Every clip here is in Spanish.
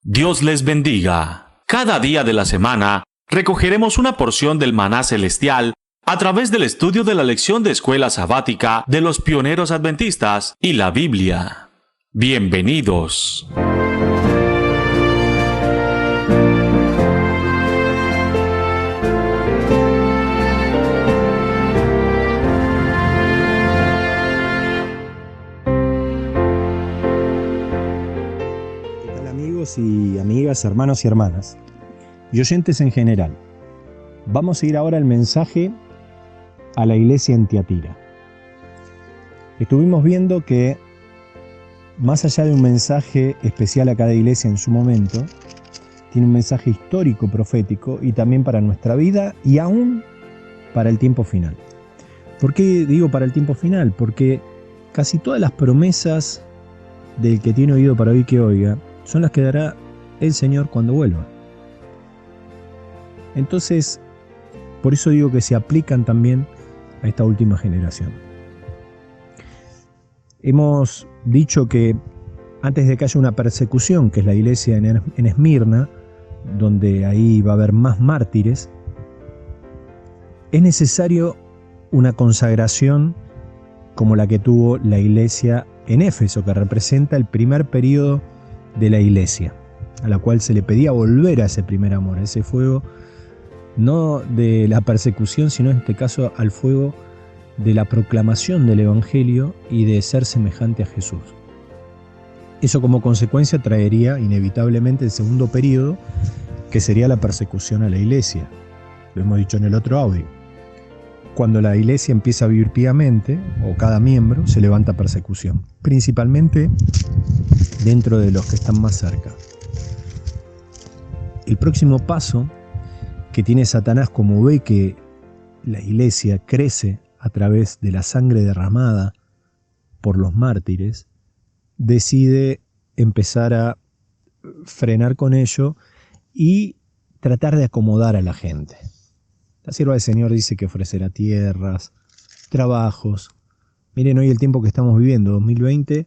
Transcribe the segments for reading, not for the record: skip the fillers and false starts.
Dios les bendiga. Cada día de la semana recogeremos una porción del maná celestial a través del estudio de la lección de escuela sabática de los pioneros adventistas y la Biblia. Bienvenidos. Y amigas, hermanos y hermanas, y oyentes en general, vamos a ir ahora al mensaje a la iglesia en Tiatira. Estuvimos viendo que, más allá de un mensaje especial a cada iglesia en su momento, tiene un mensaje histórico, profético, y también para nuestra vida y aún para el tiempo final. ¿Por qué digo para el tiempo final? Porque casi todas las promesas del que tiene oído para oír que oiga son las que dará el Señor cuando vuelva. Entonces, por eso digo que se aplican también a esta última generación. Hemos dicho que antes de que haya una persecución, que es la iglesia en Esmirna, donde ahí va a haber más mártires, es necesario una consagración como la que tuvo la iglesia en Éfeso, que representa el primer período de la iglesia, a la cual se le pedía volver a ese primer amor, a ese fuego no de la persecución, sino en este caso al fuego de la proclamación del Evangelio y de ser semejante a Jesús. Eso como consecuencia traería inevitablemente el segundo período, que sería la persecución a la iglesia. Lo hemos dicho en el otro audio. Cuando la iglesia empieza a vivir piamente, o cada miembro, se levanta persecución, principalmente dentro de los que están más cerca. El próximo paso que tiene Satanás, como ve que la iglesia crece a través de la sangre derramada por los mártires, decide empezar a frenar con ello y tratar de acomodar a la gente. La sierva del Señor dice que ofrecerá tierras, trabajos. Miren hoy el tiempo que estamos viviendo, 2020,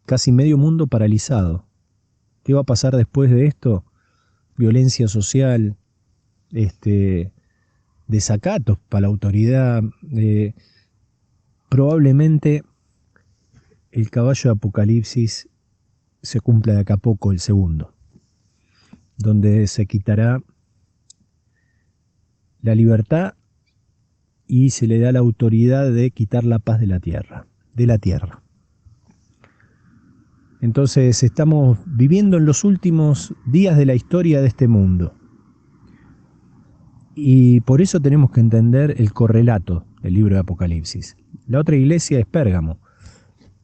casi medio mundo paralizado. ¿Qué va a pasar después de esto? Violencia social, desacatos para la autoridad. Probablemente el caballo de Apocalipsis se cumpla de acá a poco, el segundo, donde se quitará la libertad y se le da la autoridad de quitar la paz de la tierra. Entonces estamos viviendo en los últimos días de la historia de este mundo. Y por eso tenemos que entender el correlato del libro de Apocalipsis. La otra iglesia es Pérgamo,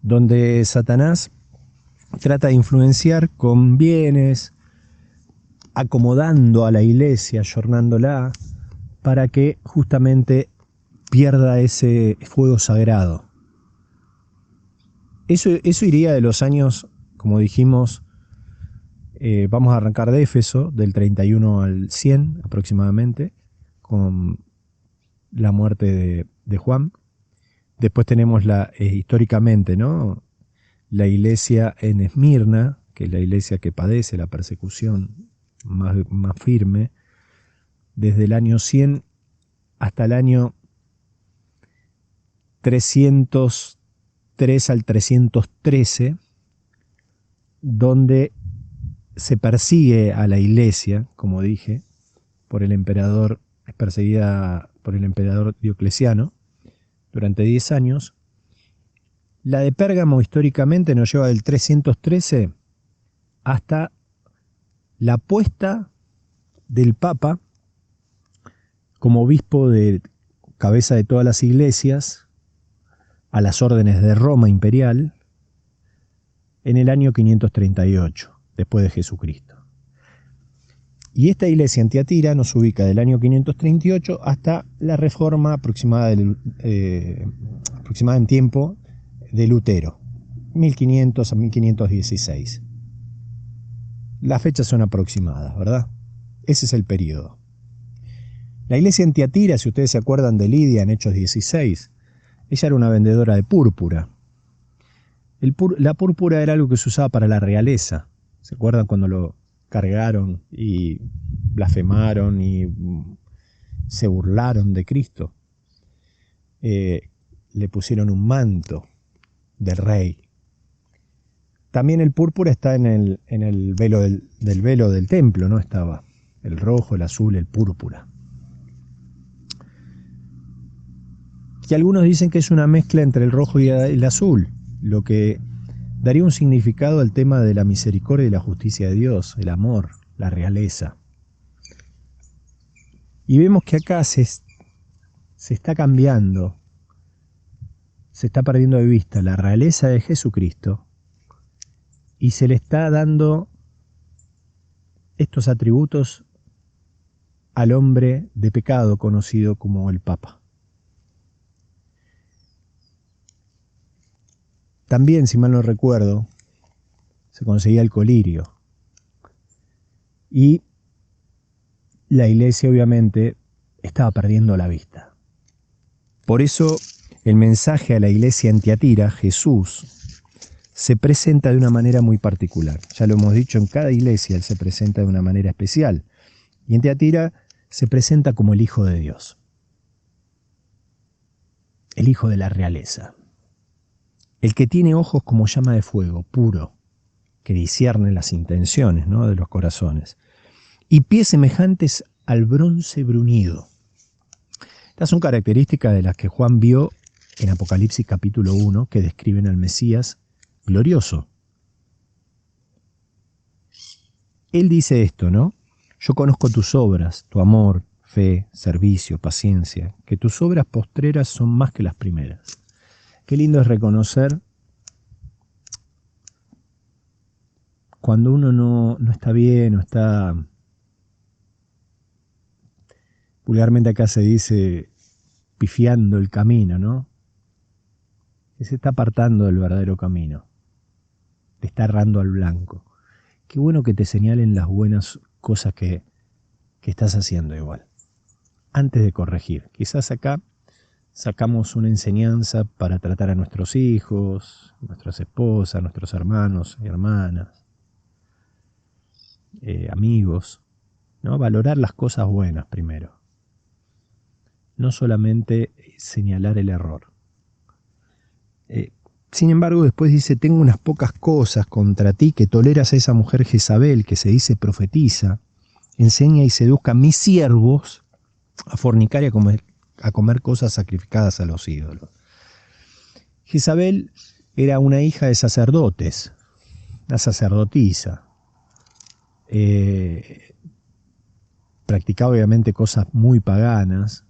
donde Satanás trata de influenciar con bienes, acomodando a la iglesia, ayornándola, para que justamente pierda ese fuego sagrado. Eso iría de los años, como dijimos, vamos a arrancar de Éfeso, del 31 al 100 aproximadamente, con la muerte de Juan. Después tenemos históricamente, ¿no?, la iglesia en Esmirna, que es la iglesia que padece la persecución más firme, desde el año 100 hasta el año 303 al 313, donde se persigue a la iglesia, como dije, es perseguida por el emperador Diocleciano durante 10 años. La de Pérgamo históricamente nos lleva del 313 hasta la puesta del Papa como obispo de cabeza de todas las iglesias a las órdenes de Roma imperial en el año 538 después de Jesucristo. Y esta iglesia en Tiatira nos ubica del año 538 hasta la reforma aproximada en tiempo de Lutero, 1500 a 1516. Las fechas son aproximadas, ¿verdad? Ese es el periodo. La iglesia en Tiatira, si ustedes se acuerdan de Lidia en Hechos 16, ella era una vendedora de púrpura. La púrpura era algo que se usaba para la realeza. ¿Se acuerdan cuando cargaron y blasfemaron y se burlaron de Cristo. Le pusieron un manto de rey. También el púrpura está en el velo del velo del templo, ¿no? Estaba el rojo, el azul, el púrpura. Y algunos dicen que es una mezcla entre el rojo y el azul, lo que daría un significado al tema de la misericordia y la justicia de Dios, el amor, la realeza. Y vemos que acá se está cambiando, se está perdiendo de vista la realeza de Jesucristo y se le está dando estos atributos al hombre de pecado conocido como el Papa. También, si mal no recuerdo, se conseguía el colirio. Y la iglesia obviamente estaba perdiendo la vista. Por eso el mensaje a la iglesia en Tiatira, Jesús, se presenta de una manera muy particular. Ya lo hemos dicho, en cada iglesia Él se presenta de una manera especial. Y en Tiatira se presenta como el Hijo de Dios. El Hijo de la realeza. El que tiene ojos como llama de fuego, puro, que discierne las intenciones, ¿no?, de los corazones. Y pies semejantes al bronce bruñido. Estas son características de las que Juan vio en Apocalipsis capítulo 1, que describen al Mesías glorioso. Él dice esto, ¿no? Yo conozco tus obras, tu amor, fe, servicio, paciencia, que tus obras postreras son más que las primeras. Qué lindo es reconocer cuando uno no está bien o está, vulgarmente acá se dice, pifiando el camino, ¿no? Que se está apartando del verdadero camino, te está errando al blanco. Qué bueno que te señalen las buenas cosas que estás haciendo igual, antes de corregir. Quizás acá sacamos una enseñanza para tratar a nuestros hijos, nuestras esposas, nuestros hermanos y hermanas, amigos, ¿no? Valorar las cosas buenas primero. No solamente señalar el error. Sin embargo, después dice, tengo unas pocas cosas contra ti, que toleras a esa mujer Jezabel, que se dice profetiza, enseña y seduzca a mis siervos a fornicar y a comer cosas sacrificadas a los ídolos. Jezabel era una hija de sacerdotes, una sacerdotisa. Practicaba obviamente cosas muy paganas.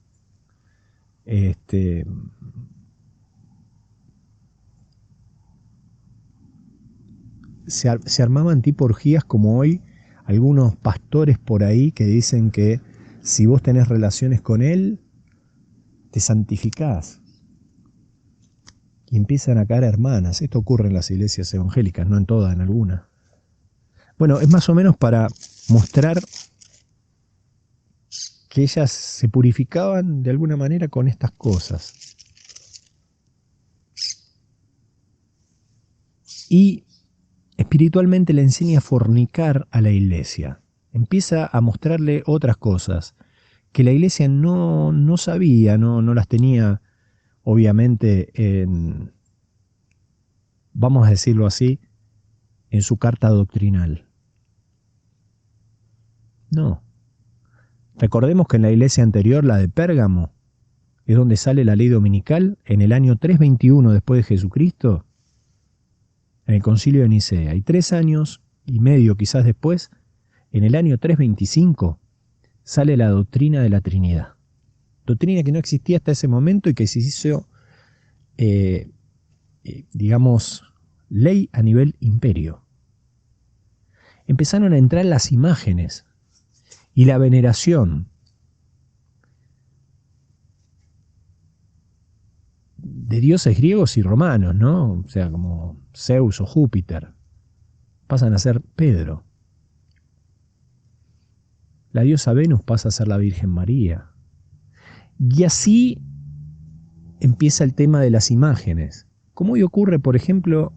Se armaban tipo orgías como hoy algunos pastores por ahí que dicen que si vos tenés relaciones con él, te santificás. Y empiezan a caer hermanas. Esto ocurre en las iglesias evangélicas, no en todas, en algunas. Bueno, es más o menos para mostrar que ellas se purificaban de alguna manera con estas cosas. Y espiritualmente le enseña a fornicar a la iglesia. Empieza a mostrarle otras cosas que la iglesia no sabía, no las tenía obviamente vamos a decirlo así, en su carta doctrinal. No. Recordemos que en la iglesia anterior, la de Pérgamo, es donde sale la ley dominical, en el año 321 después de Jesucristo, en el concilio de Nicea. Y 3 años y medio quizás después, en el año 325, sale la doctrina de la Trinidad. Doctrina que no existía hasta ese momento y que se hizo, digamos, ley a nivel imperio. Empezaron a entrar las imágenes y la veneración de dioses griegos y romanos, ¿no? O sea, como Zeus o Júpiter. Pasan a ser Pedro. La diosa Venus pasa a ser la Virgen María. Y así empieza el tema de las imágenes. Como hoy ocurre, por ejemplo,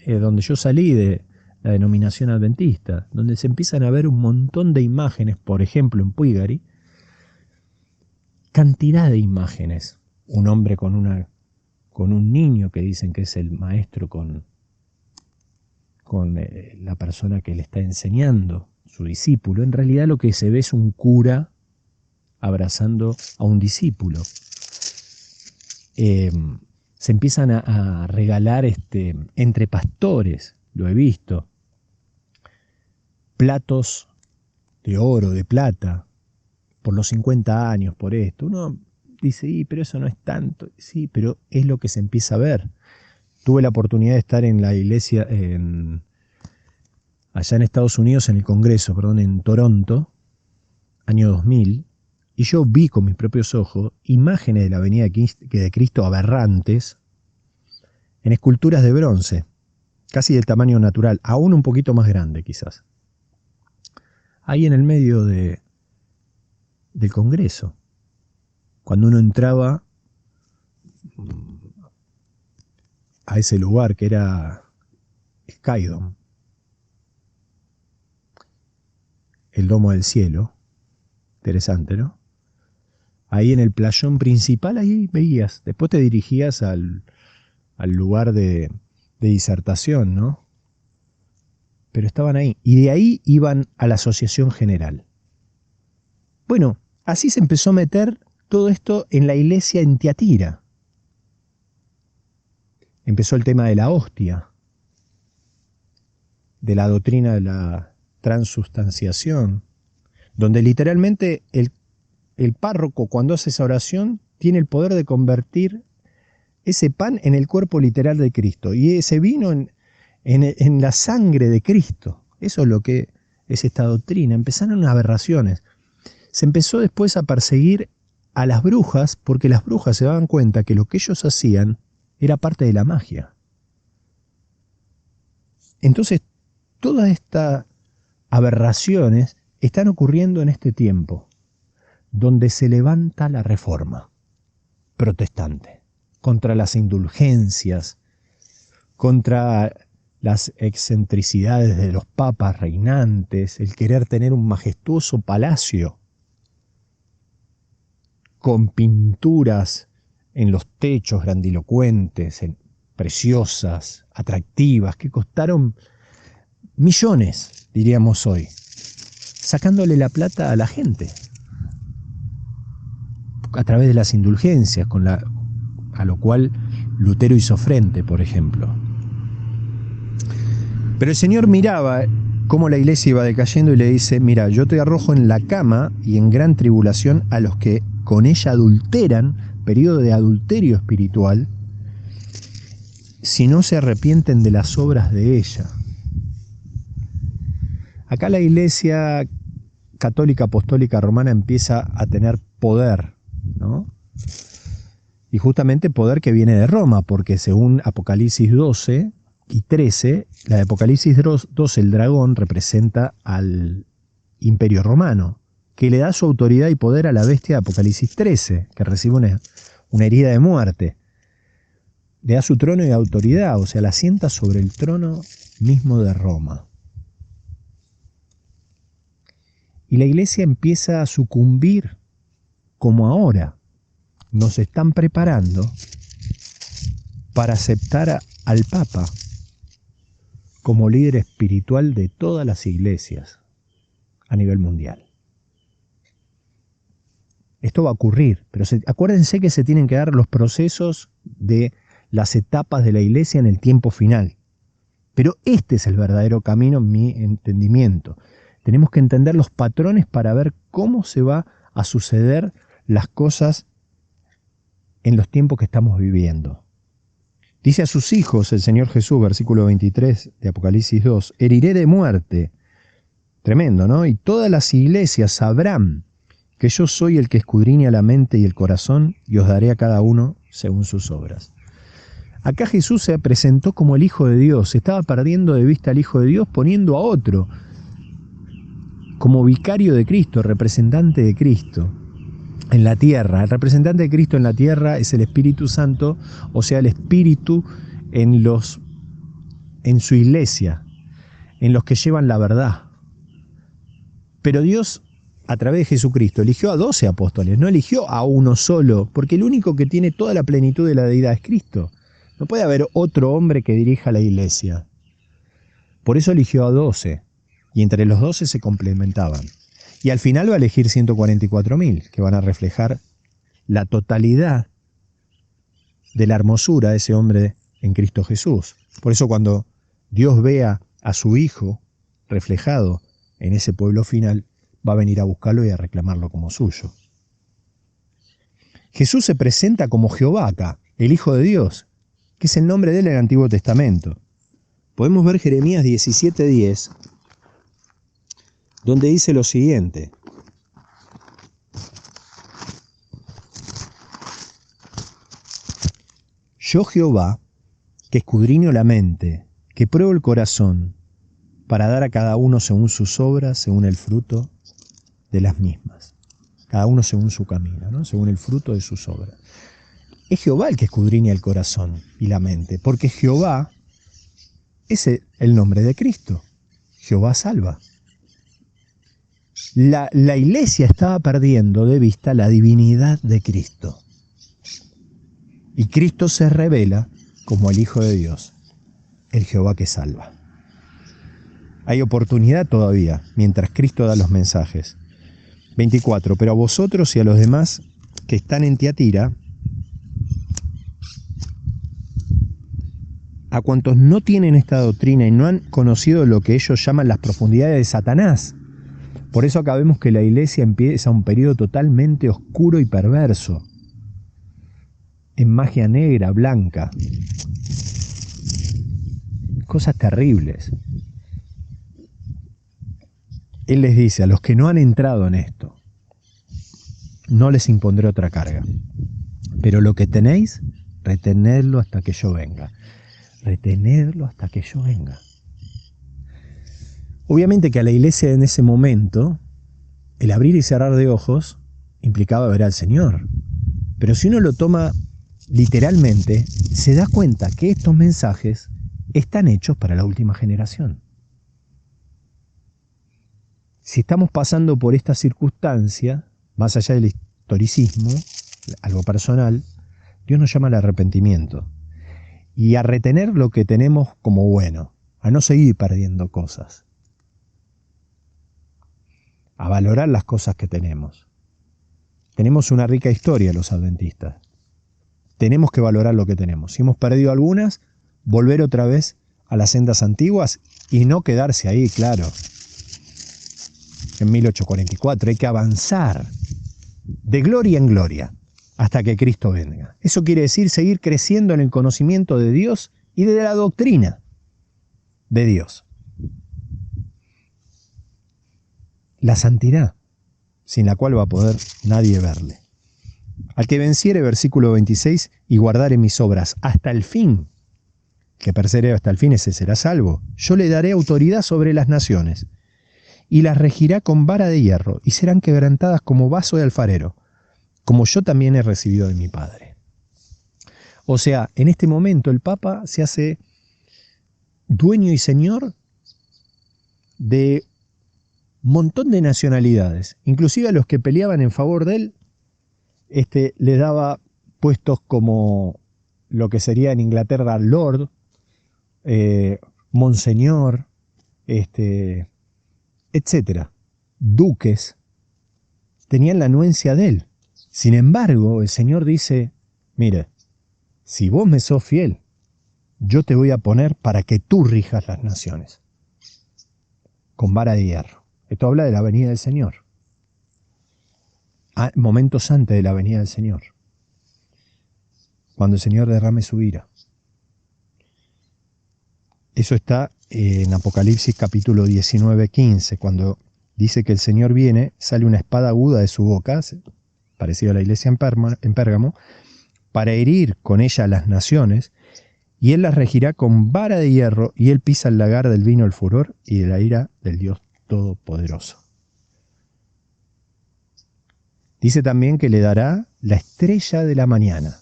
donde yo salí de la denominación adventista, donde se empiezan a ver un montón de imágenes, por ejemplo en Puigari, cantidad de imágenes. Un hombre con un niño que dicen que es el maestro con la persona que le está enseñando, su discípulo. En realidad lo que se ve es un cura abrazando a un discípulo. Se empiezan a regalar entre pastores, lo he visto, platos de oro, de plata, por los 50 años, por esto. Uno dice, pero eso no es tanto. Sí, pero es lo que se empieza a ver. Tuve la oportunidad de estar en la iglesia, allá en Estados Unidos, en el Congreso, en Toronto, año 2000, y yo vi con mis propios ojos imágenes de la venida de Cristo aberrantes en esculturas de bronce, casi del tamaño natural, aún un poquito más grande quizás. Ahí en el medio del Congreso, cuando uno entraba a ese lugar que era Skydome, el domo del cielo, interesante, ¿no? Ahí en el playón principal, ahí veías, después te dirigías al lugar de disertación, ¿no? Pero estaban ahí, y de ahí iban a la Asociación General. Bueno, así se empezó a meter todo esto en la iglesia en Tiatira. Empezó el tema de la hostia, de la doctrina de la transustanciación, donde literalmente el párroco, cuando hace esa oración, tiene el poder de convertir ese pan en el cuerpo literal de Cristo y ese vino en la sangre de Cristo. Eso es lo que es esta doctrina. Empezaron aberraciones. Se empezó después a perseguir a las brujas, porque las brujas se daban cuenta que lo que ellos hacían era parte de la magia. Entonces, todas estas aberraciones están ocurriendo en este tiempo, donde se levanta la reforma protestante contra las indulgencias, contra las excentricidades de los papas reinantes, el querer tener un majestuoso palacio con pinturas en los techos grandilocuentes, preciosas, atractivas, que costaron millones, diríamos hoy, sacándole la plata a la gente a través de las indulgencias, a lo cual Lutero hizo frente, por ejemplo. Pero el Señor miraba cómo la iglesia iba decayendo y le dice, mira, yo te arrojo en la cama y en gran tribulación a los que con ella adulteran, periodo de adulterio espiritual, si no se arrepienten de las obras de ella. Acá la iglesia católica apostólica romana empieza a tener poder, ¿no? Y justamente poder que viene de Roma, porque según Apocalipsis 12 y 13, la de Apocalipsis 12, el dragón, representa al imperio romano, que le da su autoridad y poder a la bestia de Apocalipsis 13, que recibe una herida de muerte. Le da su trono y autoridad, o sea, la sienta sobre el trono mismo de Roma. Y la iglesia empieza a sucumbir como ahora. Nos están preparando para aceptar al Papa como líder espiritual de todas las iglesias a nivel mundial. Esto va a ocurrir, pero acuérdense que se tienen que dar los procesos de las etapas de la iglesia en el tiempo final. Pero este es el verdadero camino en mi entendimiento. Tenemos que entender los patrones para ver cómo se va a suceder las cosas en los tiempos que estamos viviendo. Dice a sus hijos el Señor Jesús, versículo 23 de Apocalipsis 2, heriré de muerte. Tremendo, ¿no? Y todas las iglesias sabrán que yo soy el que escudriña la mente y el corazón y os daré a cada uno según sus obras. Acá Jesús se presentó como el Hijo de Dios, estaba perdiendo de vista al Hijo de Dios, poniendo a otro como vicario de Cristo, representante de Cristo en la tierra. El representante de Cristo en la tierra es el Espíritu Santo, o sea, el Espíritu en su iglesia. en los que llevan la verdad. Pero Dios, a través de Jesucristo, eligió a 12 apóstoles, no eligió a uno solo, porque el único que tiene toda la plenitud de la deidad es Cristo. No puede haber otro hombre que dirija la iglesia. Por eso eligió a 12, y entre los 12 se complementaban. Y al final va a elegir 144.000, que van a reflejar la totalidad de la hermosura de ese hombre en Cristo Jesús. Por eso cuando Dios vea a su Hijo reflejado en ese pueblo final, va a venir a buscarlo y a reclamarlo como suyo. Jesús se presenta como Jehová acá, el Hijo de Dios, que es el nombre de él en el Antiguo Testamento. Podemos ver Jeremías 17:10, donde dice lo siguiente: Yo Jehová, que escudriño la mente, que pruebo el corazón, para dar a cada uno según sus obras, según el fruto de las mismas. Cada uno según su camino, ¿no? Según el fruto de sus obras. Es Jehová el que escudriña el corazón y la mente, porque Jehová es el nombre de Cristo. Jehová salva. La iglesia estaba perdiendo de vista la divinidad de Cristo. Y Cristo se revela como el Hijo de Dios, el Jehová que salva. Hay oportunidad todavía, mientras Cristo da los mensajes. 24. Pero a vosotros y a los demás que están en Tiatira, a cuantos no tienen esta doctrina y no han conocido lo que ellos llaman las profundidades de Satanás. Por eso acá vemos que la iglesia empieza un periodo totalmente oscuro y perverso, en magia negra, blanca, cosas terribles. Él les dice, a los que no han entrado en esto, no les impondré otra carga. Pero lo que tenéis, retenedlo hasta que yo venga. Retenedlo hasta que yo venga. Obviamente que a la iglesia en ese momento, el abrir y cerrar de ojos implicaba ver al Señor. Pero si uno lo toma literalmente, se da cuenta que estos mensajes están hechos para la última generación. Si estamos pasando por esta circunstancia, más allá del historicismo, algo personal, Dios nos llama al arrepentimiento y a retener lo que tenemos como bueno, a no seguir perdiendo cosas, a valorar las cosas que tenemos. Tenemos una rica historia los adventistas. Tenemos que valorar lo que tenemos. Si hemos perdido algunas, volver otra vez a las sendas antiguas y no quedarse ahí, claro. En 1844 hay que avanzar de gloria en gloria hasta que Cristo venga. Eso quiere decir seguir creciendo en el conocimiento de Dios y de la doctrina de Dios. La santidad, sin la cual va a poder nadie verle. Al que venciere, versículo 26, y guardare mis obras hasta el fin, que persevere hasta el fin, ese será salvo. Yo le daré autoridad sobre las naciones, y las regirá con vara de hierro, y serán quebrantadas como vaso de alfarero, como yo también he recibido de mi Padre. O sea, en este momento el Papa se hace dueño y señor de un montón de nacionalidades, inclusive a los que peleaban en favor de él, le daba puestos como lo que sería en Inglaterra Lord, Monseñor, etcétera, duques, tenían la anuencia de él. Sin embargo, el Señor dice, mire, si vos me sos fiel, yo te voy a poner para que tú rijas las naciones, con vara de hierro. Esto habla de la venida del Señor, momentos antes de la venida del Señor, cuando el Señor derrame su ira. Eso está en Apocalipsis capítulo 19:15, cuando dice que el Señor viene, sale una espada aguda de su boca, parecido a la iglesia en Pérgamo, para herir con ella a las naciones, y él las regirá con vara de hierro, y él pisa el lagar del vino del furor y de la ira del Dios Todopoderoso. Dice también que le dará la estrella de la mañana,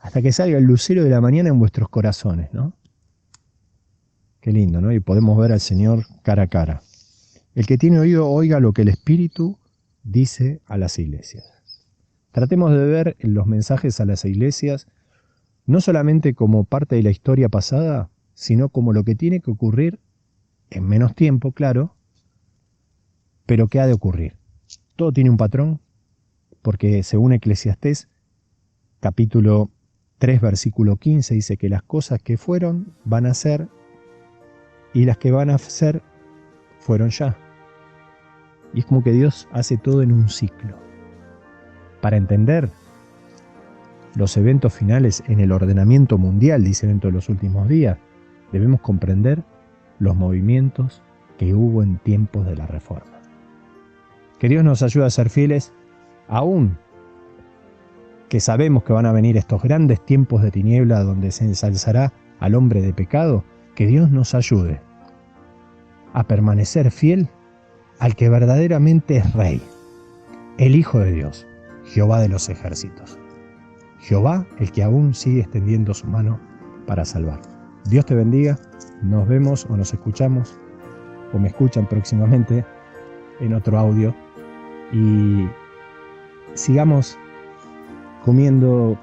hasta que salga el lucero de la mañana en vuestros corazones, ¿no? Qué lindo, ¿no? Y podemos ver al Señor cara a cara. El que tiene oído, oiga lo que el Espíritu dice a las iglesias. Tratemos de ver los mensajes a las iglesias no solamente como parte de la historia pasada, sino como lo que tiene que ocurrir en menos tiempo, claro, pero que ha de ocurrir. Todo tiene un patrón, porque según Eclesiastés, capítulo 3, versículo 15, dice que las cosas que fueron van a ser, y las que van a ser fueron ya. Y es como que Dios hace todo en un ciclo. Para entender los eventos finales en el ordenamiento mundial, dice dentro de los últimos días, debemos comprender los movimientos que hubo en tiempos de la Reforma. Que Dios nos ayude a ser fieles, aún que sabemos que van a venir estos grandes tiempos de tiniebla donde se ensalzará al hombre de pecado. Que Dios nos ayude a permanecer fiel al que verdaderamente es Rey, el Hijo de Dios, Jehová de los ejércitos. Jehová, el que aún sigue extendiendo su mano para salvar. Dios te bendiga. Nos vemos o nos escuchamos o me escuchan próximamente en otro audio y sigamos comiendo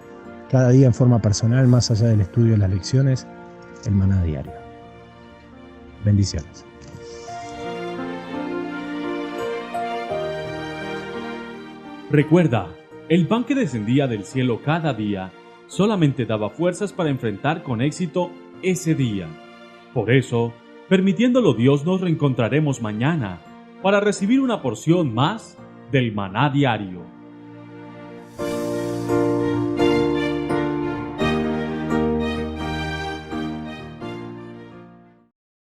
cada día en forma personal, más allá del estudio de las lecciones, el maná diario. Bendiciones. Recuerda, el pan que descendía del cielo cada día solamente daba fuerzas para enfrentar con éxito ese día. Por eso, permitiéndolo Dios, nos reencontraremos mañana para recibir una porción más del maná diario.